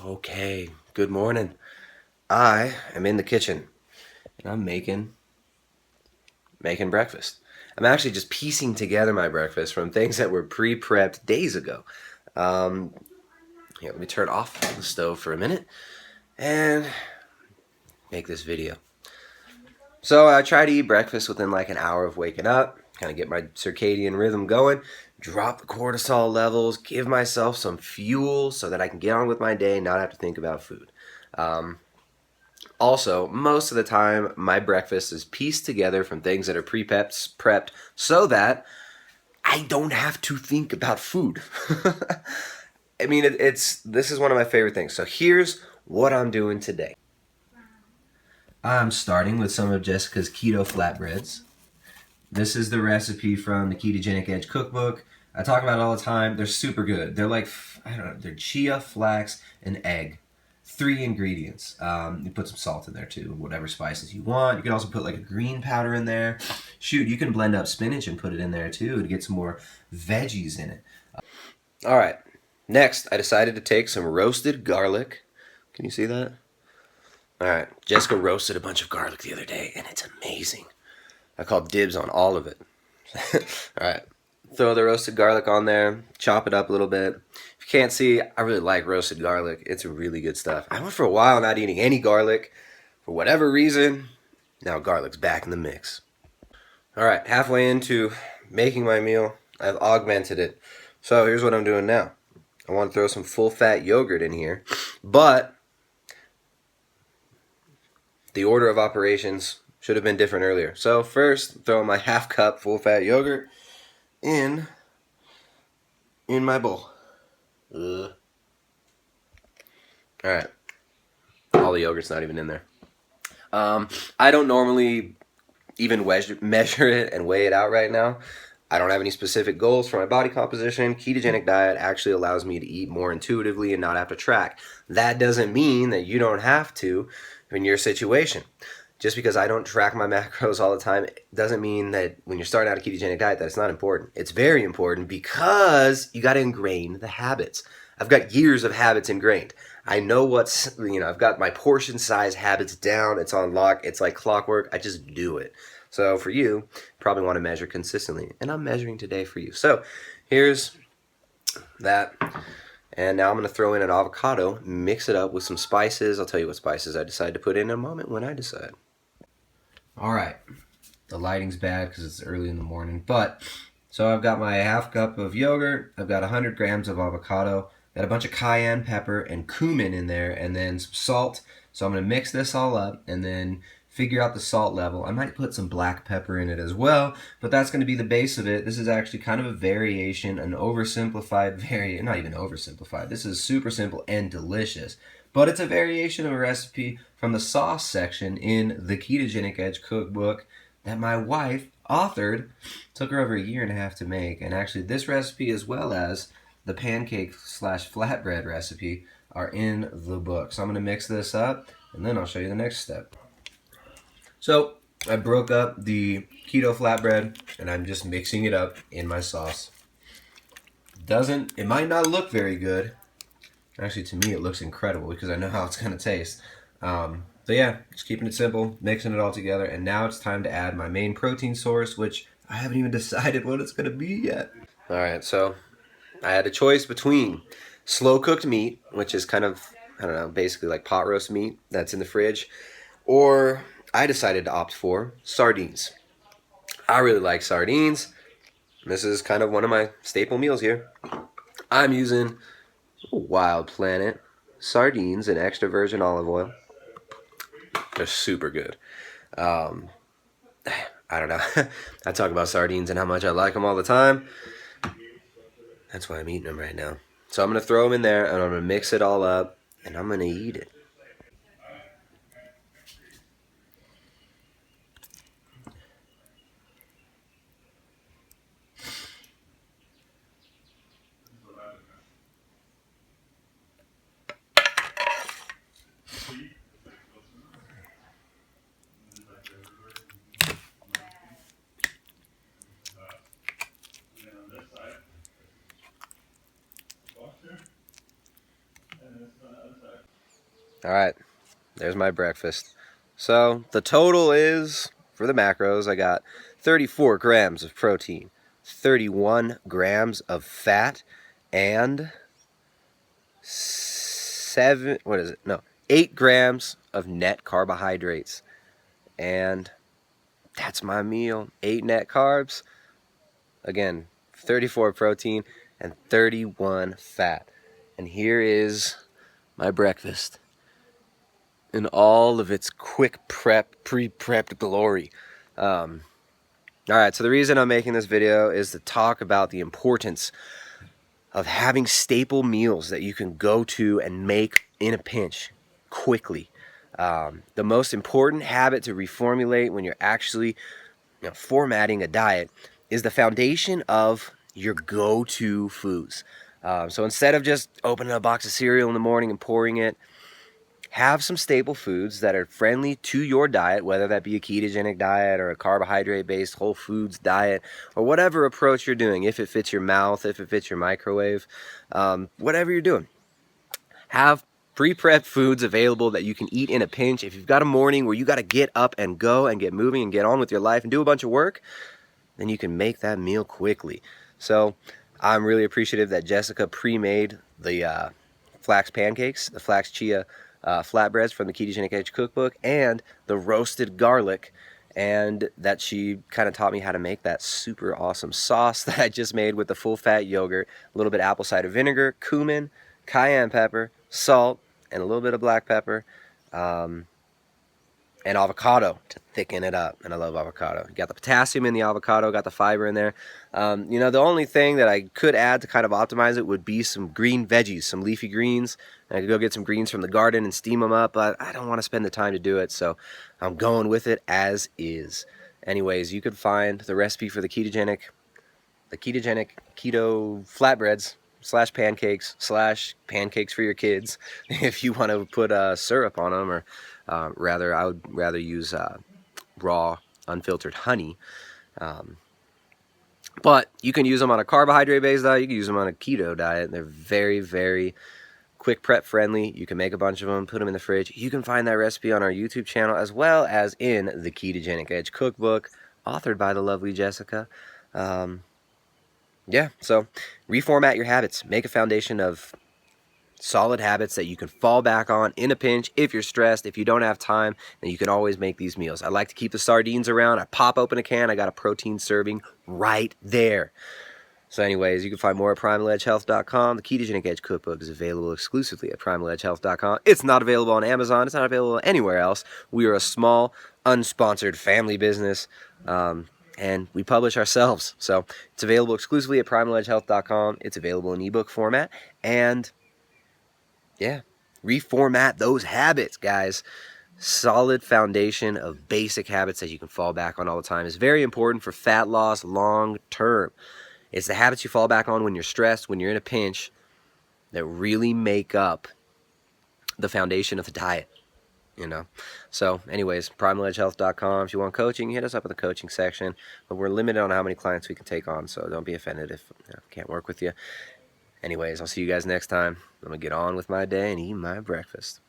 Okay, good morning. I am in the kitchen and I'm making breakfast. I'm actually just piecing together my breakfast from things that were pre-prepped days ago. Um, Here, let me turn off the stove for a minute and make this video. So I try to eat breakfast within like an hour of waking up, kind of get my circadian rhythm going, drop the cortisol levels, give myself some fuel so that I can get on with my day and not have to think about food. Also, most of the time, my breakfast is pieced together from things that are prepped so that I don't have to think about food. I mean, this is one of my favorite things. So here's what I'm doing today. I'm starting with some of Jessica's keto flatbreads. This is the recipe from the Ketogenic Edge cookbook. I talk about it all the time. They're super good. They're like, I don't know, they're chia, flax, and egg. 3 ingredients. You put some salt in there too, whatever spices you want. You can also put like a green powder in there. Shoot, you can blend up spinach and put it in there too to get some more veggies in it. All right, next I decided to take some roasted garlic. Can you see that? All right, Jessica roasted a bunch of garlic the other day and it's amazing. I called dibs on all of it. All right, throw the roasted garlic on there, chop it up a little bit. If you can't see, I really like roasted garlic. It's really good stuff. I went for a while not eating any garlic for whatever reason. Now garlic's back in the mix. All right, halfway into making my meal, I've augmented it. So here's what I'm doing now. I want to throw some full-fat yogurt in here, but the order of operations should have been different earlier. So first, throw my half cup full-fat yogurt in my bowl. All right, all the yogurt's not even in there. I don't normally even measure it and weigh it out right now. I don't have any specific goals for my body composition. Ketogenic diet actually allows me to eat more intuitively and not have to track. That doesn't mean that you don't have to in your situation. Just because I don't track my macros all the time doesn't mean that when you're starting out a ketogenic diet that it's not important. It's very important because you got to ingrain the habits. I've got years of habits ingrained. I know I've got my portion size habits down. It's on lock. It's like clockwork. I just do it. So for you, probably want to measure consistently. And I'm measuring today for you. So here's that. And now I'm going to throw in an avocado, mix it up with some spices. I'll tell you what spices I decide to put in a moment when I decide. All right. The lighting's bad because it's early in the morning. So I've got my half cup of yogurt. I've got 100 grams of avocado. Got a bunch of cayenne pepper and cumin in there, and then some salt. So I'm going to mix this all up and then figure out the salt level. I might put some black pepper in it as well, but that's going to be the base of it. This is actually kind of a variation, an oversimplified not even oversimplified. This is super simple and delicious, but it's a variation of a recipe from the sauce section in the Ketogenic Edge cookbook that my wife authored. Took her over 1.5 years to make, and actually this recipe as well as the pancake / flatbread recipe are in the book. So I'm going to mix this up and then I'll show you the next step. So I broke up the keto flatbread and I'm just mixing it up in my sauce. It might not look very good. Actually, to me, it looks incredible because I know how it's going to taste. So yeah, just keeping it simple, mixing it all together. And now it's time to add my main protein source, which I haven't even decided what it's going to be yet. All right, so I had a choice between slow cooked meat, which is kind of, I don't know, basically like pot roast meat that's in the fridge, or I decided to opt for sardines. I really like sardines. This is kind of one of my staple meals here. I'm using Wild Planet sardines and extra virgin olive oil. They're super good. I don't know. I talk about sardines and how much I like them all the time. That's why I'm eating them right now. So I'm going to throw them in there and I'm going to mix it all up and I'm going to eat it. All right, there's my breakfast. So the total is, for the macros, I got 34 grams of protein, 31 grams of fat, and 8 grams of net carbohydrates. And that's my meal. 8 net carbs. Again, 34 protein and 31 fat. And here is my breakfast in all of its quick prep, pre-prepped glory. All right, so the reason I'm making this video is to talk about the importance of having staple meals that you can go to and make in a pinch quickly. The most important habit to reformulate when you're actually formatting a diet is the foundation of your go-to foods. So instead of just opening a box of cereal in the morning and pouring it, have some staple foods that are friendly to your diet, whether that be a ketogenic diet or a carbohydrate-based whole foods diet, or whatever approach you're doing, if it fits your mouth, if it fits your microwave, whatever you're doing. Have pre-prepped foods available that you can eat in a pinch. If you've got a morning where you got to get up and go and get moving and get on with your life and do a bunch of work, then you can make that meal quickly. So I'm really appreciative that Jessica pre-made the flax pancakes, the flax chia flatbreads from the Ketogenic Edge cookbook, and the roasted garlic, and that she kind of taught me how to make that super awesome sauce that I just made with the full fat yogurt, a little bit of apple cider vinegar, cumin, cayenne pepper, salt, and a little bit of black pepper, and avocado to thicken it up. And I love avocado. You got the potassium in the avocado, got the fiber in there. The only thing that I could add to kind of optimize it would be some green veggies, some leafy greens. I could go get some greens from the garden and steam them up, but I don't want to spend the time to do it, so I'm going with it as is. Anyways, you could find the recipe for the ketogenic keto flatbreads / pancakes for your kids if you want to put syrup on them, or I would rather use raw unfiltered honey, but you can use them on a carbohydrate based diet, you can use them on a keto diet. They're very, very quick prep friendly. You can make a bunch of them, put them in the fridge. You can find that recipe on our YouTube channel as well as in the Ketogenic Edge cookbook authored by the lovely Jessica. Yeah, so reformat your habits. Make a foundation of solid habits that you can fall back on in a pinch. If you're stressed, if you don't have time, then you can always make these meals. I like to keep the sardines around. I pop open a can, I got a protein serving right there. So anyways, you can find more at primaledgehealth.com. The Ketogenic Edge cookbook is available exclusively at primaledgehealth.com. It's not available on Amazon. It's not available anywhere else. We are a small, unsponsored family business, and we publish ourselves. So it's available exclusively at primaledgehealth.com. It's available in ebook format. And yeah, reformat those habits, guys. Solid foundation of basic habits that you can fall back on all the time is very important for fat loss long term. It's the habits you fall back on when you're stressed, when you're in a pinch, that really make up the foundation of the diet, So anyways, primaledgehealth.com. If you want coaching, hit us up in the coaching section. But we're limited on how many clients we can take on, so don't be offended if I can't work with you. Anyways, I'll see you guys next time. I'm going to get on with my day and eat my breakfast.